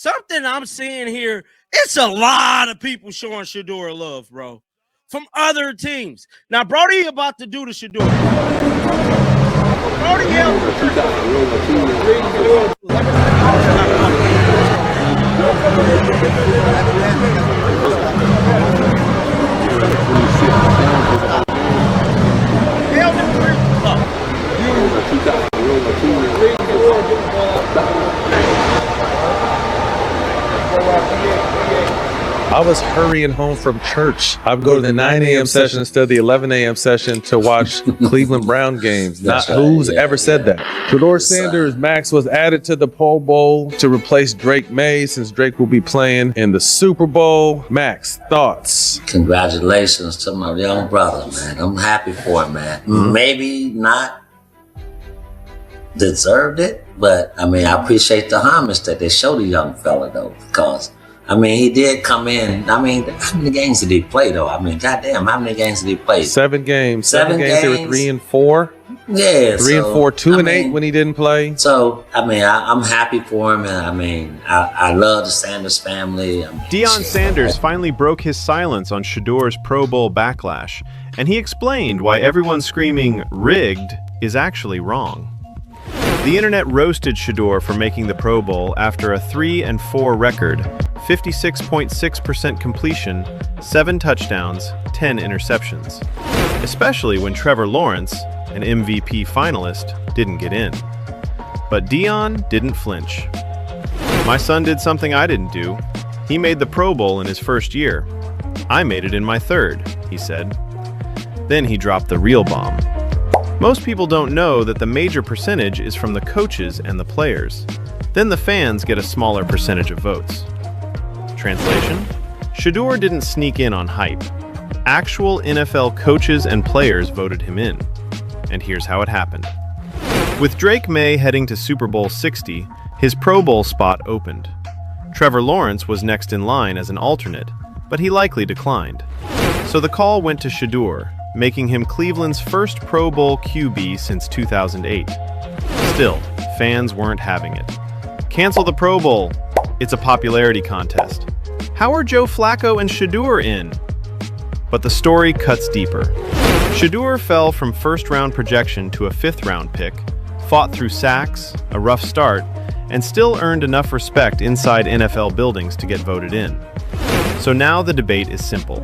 something I'm seeing here, it's a lot of people showing Shedeur love, bro, from other teams. Now, Brody about to do the Shedeur. Brody I was hurrying home from church. I would go to the 9 a.m. session instead of the 11 a.m. session to watch Cleveland Brown games. Who's ever said that? Shedeur Sanders, Max, was added to the Pro Bowl to replace Drake May since Drake will be playing in the Super Bowl. Max, thoughts? Congratulations to my young brother, man. I'm happy for him, man. Maybe not deserved it, but I mean, I appreciate the homage that they show the young fella, though, because I mean, he did come in. I mean, how many games did he play, though? I mean, goddamn, how many games did he play? 7 games. 7 games. They were 3 and 4. Yeah, 3 and 4, 2 and 8 when he didn't play. So, I mean, I'm happy for him, and I mean, I love the Sanders family. Deion Sanders finally broke his silence on Shedeur's Pro Bowl backlash, and he explained why everyone screaming "rigged" is actually wrong. The internet roasted Shedeur for making the Pro Bowl after a 3-4 record, 56.6% completion, 7 touchdowns, 10 interceptions. Especially when Trevor Lawrence, an MVP finalist, didn't get in. But Deion didn't flinch. My son did something I didn't do. He made the Pro Bowl in his first year. I made it in my third, he said. Then he dropped the real bomb. Most people don't know that the major percentage is from the coaches and the players. Then the fans get a smaller percentage of votes. Translation? Shedeur didn't sneak in on hype. Actual NFL coaches and players voted him in. And here's how it happened. With Drake May heading to Super Bowl 60, his Pro Bowl spot opened. Trevor Lawrence was next in line as an alternate, but he likely declined. So the call went to Shedeur, making him Cleveland's first Pro Bowl QB since 2008. Still, fans weren't having it. Cancel the Pro Bowl. It's a popularity contest. How are Joe Flacco and Shedeur in? But the story cuts deeper. Shedeur fell from first-round projection to a fifth-round pick, fought through sacks, a rough start, and still earned enough respect inside NFL buildings to get voted in. So now the debate is simple.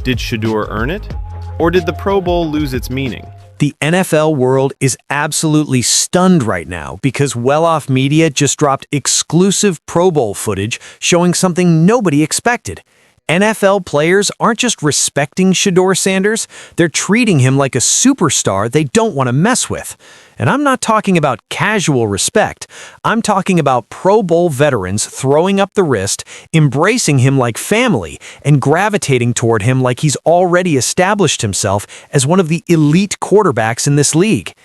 Did Shedeur earn it? Or did the Pro Bowl lose its meaning? The NFL world is absolutely stunned right now because Welloff Media just dropped exclusive Pro Bowl footage showing something nobody expected. NFL players aren't just respecting Shedeur Sanders, they're treating him like a superstar they don't want to mess with. And I'm not talking about casual respect. I'm talking about Pro Bowl veterans throwing up the wrist, embracing him like family, and gravitating toward him like he's already established himself as one of the elite quarterbacks in this league.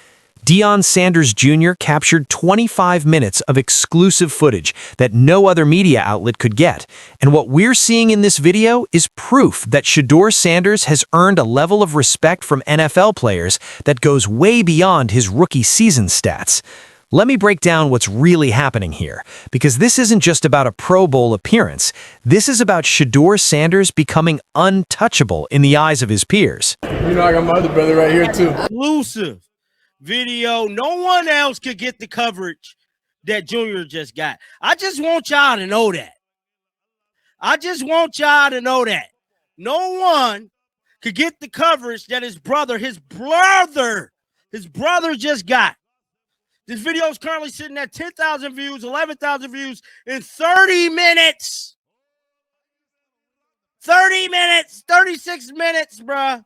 Deion Sanders Jr. captured 25 minutes of exclusive footage that no other media outlet could get. And what we're seeing in this video is proof that Shedeur Sanders has earned a level of respect from NFL players that goes way beyond his rookie season stats. Let me break down what's really happening here, because this isn't just about a Pro Bowl appearance. This is about Shedeur Sanders becoming untouchable in the eyes of his peers. You know, I got my other brother right here, too. Exclusive video. No one else could get the coverage that Junior just got. I just want y'all to know that. I just want y'all to know that. No one could get the coverage that his brother just got. This video is currently sitting at 10,000 views, 11,000 views in 30 minutes. 30 minutes, 36 minutes, bruh.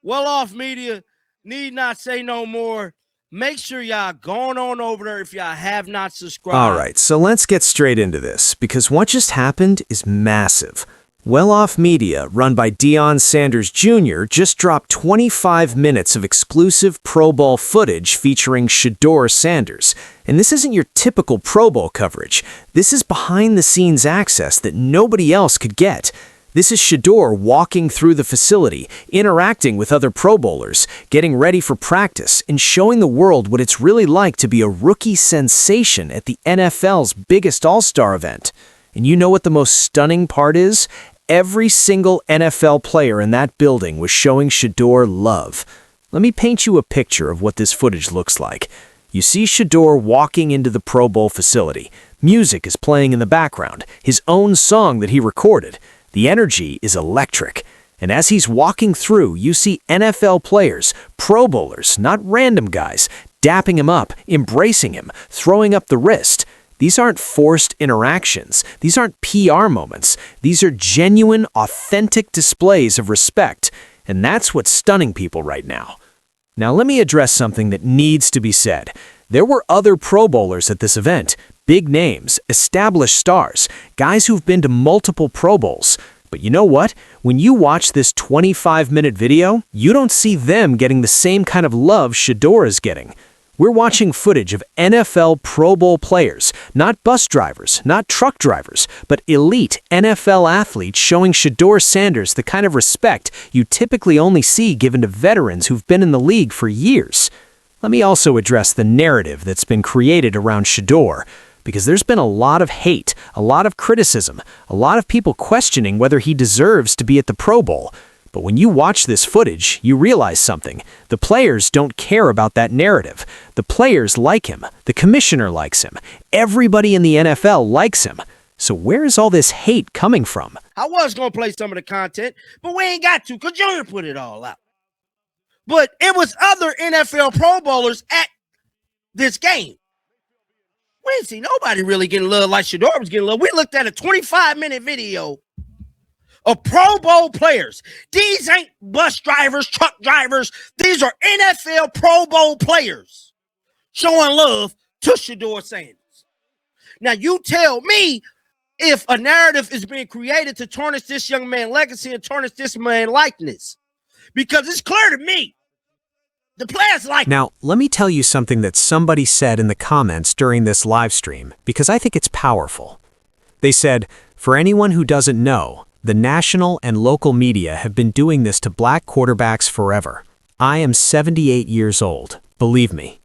Welloff Media, need not say no more. Make sure y'all going on over there if y'all have not subscribed. All right, so let's get straight into this, because what just happened is massive. Welloff Media, run by Deion Sanders Jr., just dropped 25 minutes of exclusive Pro Bowl footage featuring Shedeur Sanders. And this isn't your typical Pro Bowl coverage. This is behind-the-scenes access that nobody else could get. This is Shedeur walking through the facility, interacting with other Pro Bowlers, getting ready for practice, and showing the world what it's really like to be a rookie sensation at the NFL's biggest All-Star event. And you know what the most stunning part is? Every single NFL player in that building was showing Shedeur love. Let me paint you a picture of what this footage looks like. You see Shedeur walking into the Pro Bowl facility. Music is playing in the background, his own song that he recorded. The energy is electric. And as he's walking through, you see NFL players, Pro Bowlers, not random guys, dapping him up, embracing him, throwing up the wrist. These aren't forced interactions. These aren't PR moments. These are genuine, authentic displays of respect. And that's what's stunning people right now. Now let me address something that needs to be said. There were other Pro Bowlers at this event. Big names, established stars, guys who've been to multiple Pro Bowls. But you know what? When you watch this 25-minute video, you don't see them getting the same kind of love Shedeur is getting. We're watching footage of NFL Pro Bowl players, not bus drivers, not truck drivers, but elite NFL athletes showing Shedeur Sanders the kind of respect you typically only see given to veterans who've been in the league for years. Let me also address the narrative that's been created around Shedeur, because there's been a lot of hate, a lot of criticism, a lot of people questioning whether he deserves to be at the Pro Bowl. But when you watch this footage, you realize something. The players don't care about that narrative. The players like him. The commissioner likes him. Everybody in the NFL likes him. So where is all this hate coming from? I was going to play some of the content, but we ain't got to because Junior put it all out. But it was other NFL Pro Bowlers at this game. We didn't see nobody really getting love like Shedeur was getting love. We looked at a 25-minute video of Pro Bowl players. These ain't bus drivers, truck drivers. These are NFL Pro Bowl players showing love to Shedeur Sanders. Now, you tell me if a narrative is being created to tarnish this young man's legacy and tarnish this man's likeness. Because it's clear to me the players like. Now, let me tell you something that somebody said in the comments during this live stream, because I think it's powerful. They said, for anyone who doesn't know, the national and local media have been doing this to black quarterbacks forever. I am 78 years old, believe me.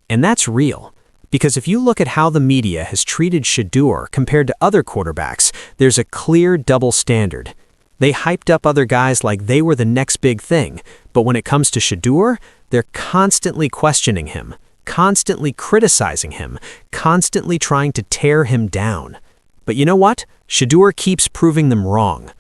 And that's real. Because if you look at how the media has treated Shedeur compared to other quarterbacks, there's a clear double standard. They hyped up other guys like they were the next big thing, but when it comes to Shedeur, they're constantly questioning him, constantly criticizing him, constantly trying to tear him down. But you know what? Shedeur keeps proving them wrong.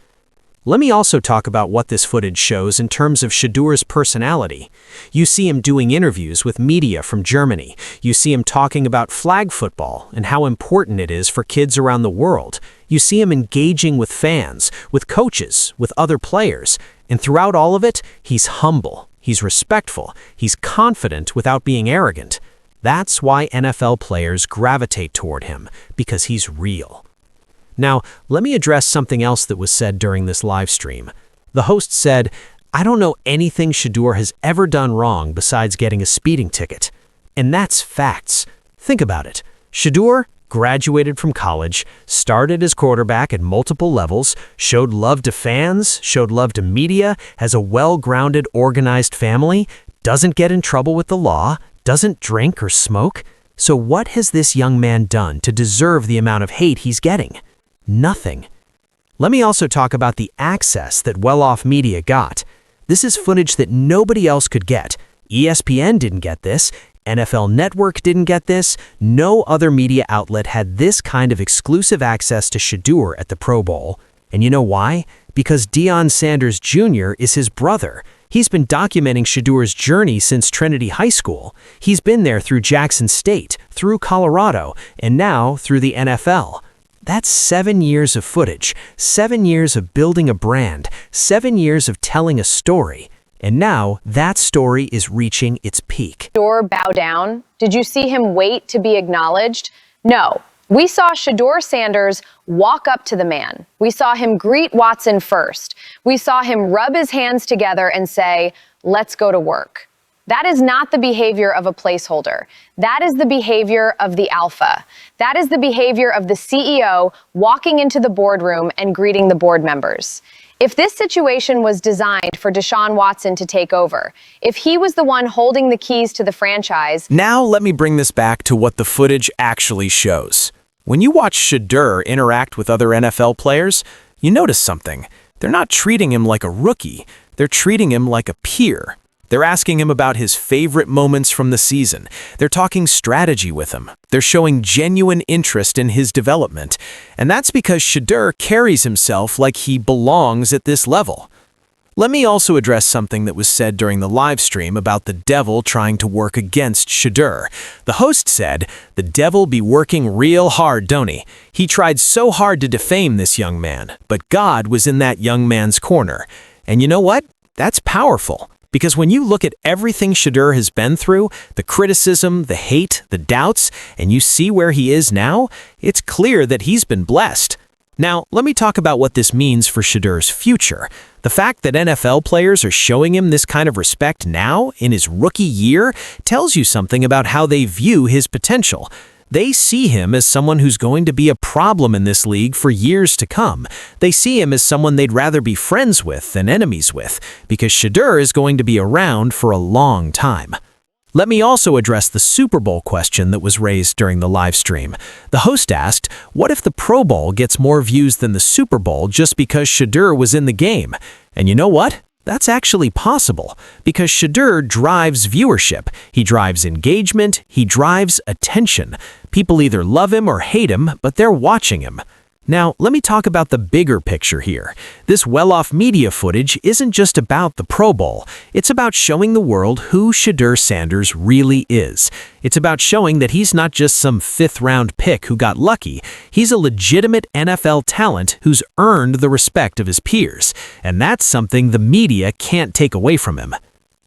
Let me also talk about what this footage shows in terms of Shedeur's personality. You see him doing interviews with media from Germany. You see him talking about flag football and how important it is for kids around the world. You see him engaging with fans, with coaches, with other players. And throughout all of it, he's humble, he's respectful, he's confident without being arrogant. That's why NFL players gravitate toward him, because he's real. Now, let me address something else that was said during this live stream. The host said, I don't know anything Shedeur has ever done wrong besides getting a speeding ticket. And that's facts. Think about it. Shedeur graduated from college, started as quarterback at multiple levels, showed love to fans, showed love to media, has a well-grounded, organized family, doesn't get in trouble with the law, doesn't drink or smoke. So what has this young man done to deserve the amount of hate he's getting? Nothing. Let me also talk about the access that Welloff Media got. This is footage that nobody else could get. ESPN didn't get this. NFL Network didn't get this. No other media outlet had this kind of exclusive access to Shedeur at the Pro Bowl. And you know why? Because Deion Sanders Jr. is his brother. He's been documenting Shedeur's journey since Trinity High School. He's been there through Jackson State, through Colorado, and now through the NFL. That's 7 years of footage, 7 years of building a brand, 7 years of telling a story. And now that story is reaching its peak. Shedeur bow down? Did you see him wait to be acknowledged? No. We saw Shedeur Sanders walk up to the man. We saw him greet Watson first. We saw him rub his hands together and say, let's go to work. That is not the behavior of a placeholder. That is the behavior of the alpha. That is the behavior of the CEO walking into the boardroom and greeting the board members. If this situation was designed for Deshaun Watson to take over, if he was the one holding the keys to the franchise... Now let me bring this back to what the footage actually shows. When you watch Shedeur interact with other NFL players, you notice something. They're not treating him like a rookie. They're treating him like a peer. They're asking him about his favorite moments from the season. They're talking strategy with him. They're showing genuine interest in his development. And that's because Shedeur carries himself like he belongs at this level. Let me also address something that was said during the live stream about the devil trying to work against Shedeur. The host said, "The devil be working real hard, don't he? He tried so hard to defame this young man, but God was in that young man's corner." And you know what? That's powerful. Because when you look at everything Shedeur has been through, the criticism, the hate, the doubts, and you see where he is now, it's clear that he's been blessed. Now, let me talk about what this means for Shedeur's future. The fact that NFL players are showing him this kind of respect now, in his rookie year, tells you something about how they view his potential. They see him as someone who's going to be a problem in this league for years to come. They see him as someone they'd rather be friends with than enemies with, because Shedeur is going to be around for a long time. Let me also address the Super Bowl question that was raised during the live stream. The host asked, what if the Pro Bowl gets more views than the Super Bowl just because Shedeur was in the game? And you know what? That's actually possible, because Shedeur drives viewership, he drives engagement, he drives attention. People either love him or hate him, but they're watching him. Now, let me talk about the bigger picture here. This Welloff Media footage isn't just about the Pro Bowl. It's about showing the world who Shedeur Sanders really is. It's about showing that he's not just some fifth-round pick who got lucky. He's a legitimate NFL talent who's earned the respect of his peers. And that's something the media can't take away from him.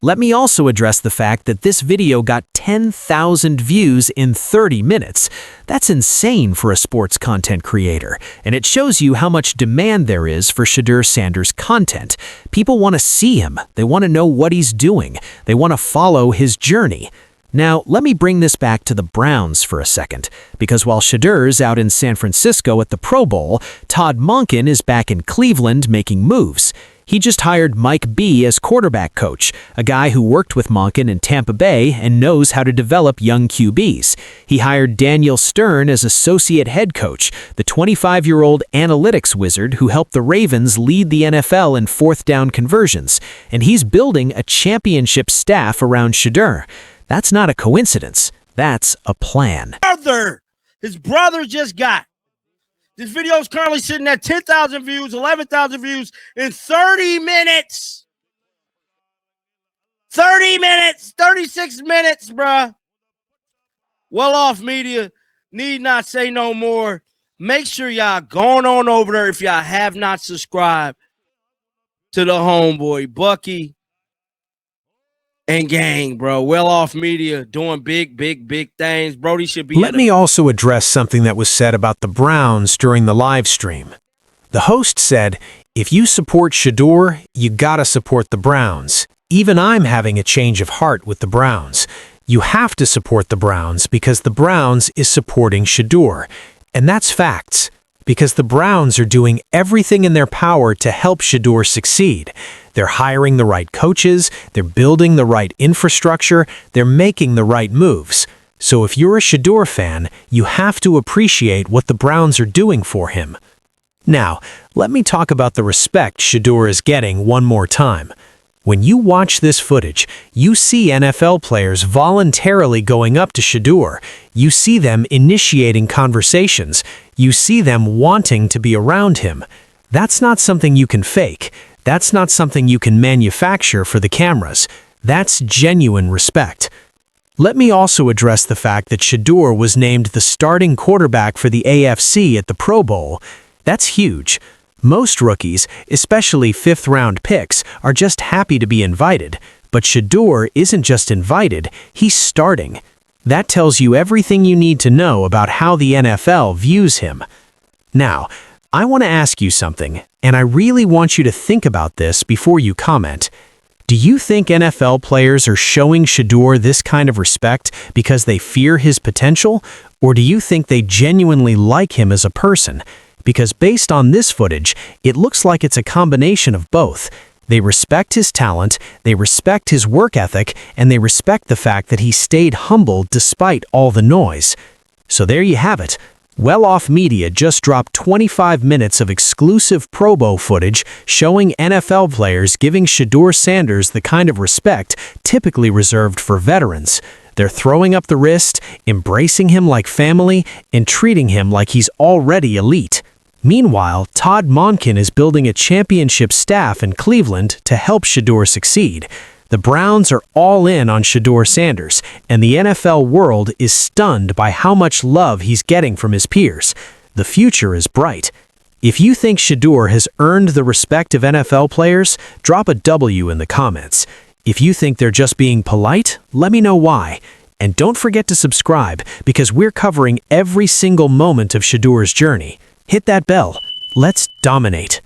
Let me also address the fact that this video got 10,000 views in 30 minutes. That's insane for a sports content creator, and it shows you how much demand there is for Shedeur Sanders' content. People want to see him, they want to know what he's doing, they want to follow his journey. Now, let me bring this back to the Browns for a second, because while Shedeur's out in San Francisco at the Pro Bowl, Todd Monken is back in Cleveland making moves. He just hired Mike B as quarterback coach, a guy who worked with Monken in Tampa Bay and knows how to develop young QBs. He hired Daniel Stern as associate head coach, the 25-year-old analytics wizard who helped the Ravens lead the NFL in fourth down conversions, and he's building a championship staff around Shedeur. That's not a coincidence. That's a plan. His brother just got. This video is currently sitting at 10,000 views, 11,000 views in 30 minutes. 30 minutes, 36 minutes, bruh. Welloff Media, need not say no more. Make sure y'all going on over there if y'all have not subscribed to the homeboy, Bucky and gang, bro. Welloff Media doing big things. Brody should be. Let me also address something that was said about the Browns during the live stream. The host said, if you support Shedeur, you gotta support the Browns. Even I'm having a change of heart with the Browns. You have to support the Browns because the Browns is supporting Shedeur. And that's facts. Because the Browns are doing everything in their power to help Shedeur succeed. They're hiring the right coaches, they're building the right infrastructure, they're making the right moves. So if you're a Shedeur fan, you have to appreciate what the Browns are doing for him. Now, let me talk about the respect Shedeur is getting one more time. When you watch this footage, you see NFL players voluntarily going up to Shedeur. You see them initiating conversations. You see them wanting to be around him. That's not something you can fake. That's not something you can manufacture for the cameras. That's genuine respect. Let me also address the fact that Shedeur was named the starting quarterback for the AFC at the Pro Bowl. That's huge. Most rookies, especially fifth-round picks, are just happy to be invited. But Shedeur isn't just invited, he's starting. That tells you everything you need to know about how the NFL views him. Now, I want to ask you something, and I really want you to think about this before you comment. Do you think NFL players are showing Shedeur this kind of respect because they fear his potential? Or do you think they genuinely like him as a person? Because based on this footage, it looks like it's a combination of both. They respect his talent, they respect his work ethic, and they respect the fact that he stayed humble despite all the noise. So there you have it. Welloff Media just dropped 25 minutes of exclusive Pro Bowl footage showing NFL players giving Shedeur Sanders the kind of respect typically reserved for veterans. They're throwing up the wrist, embracing him like family, and treating him like he's already elite. Meanwhile, Todd Monken is building a championship staff in Cleveland to help Shedeur succeed. The Browns are all in on Shedeur Sanders, and the NFL world is stunned by how much love he's getting from his peers. The future is bright. If you think Shedeur has earned the respect of NFL players, drop a W in the comments. If you think they're just being polite, let me know why. And don't forget to subscribe, because we're covering every single moment of Shedeur's journey. Hit that bell. Let's dominate.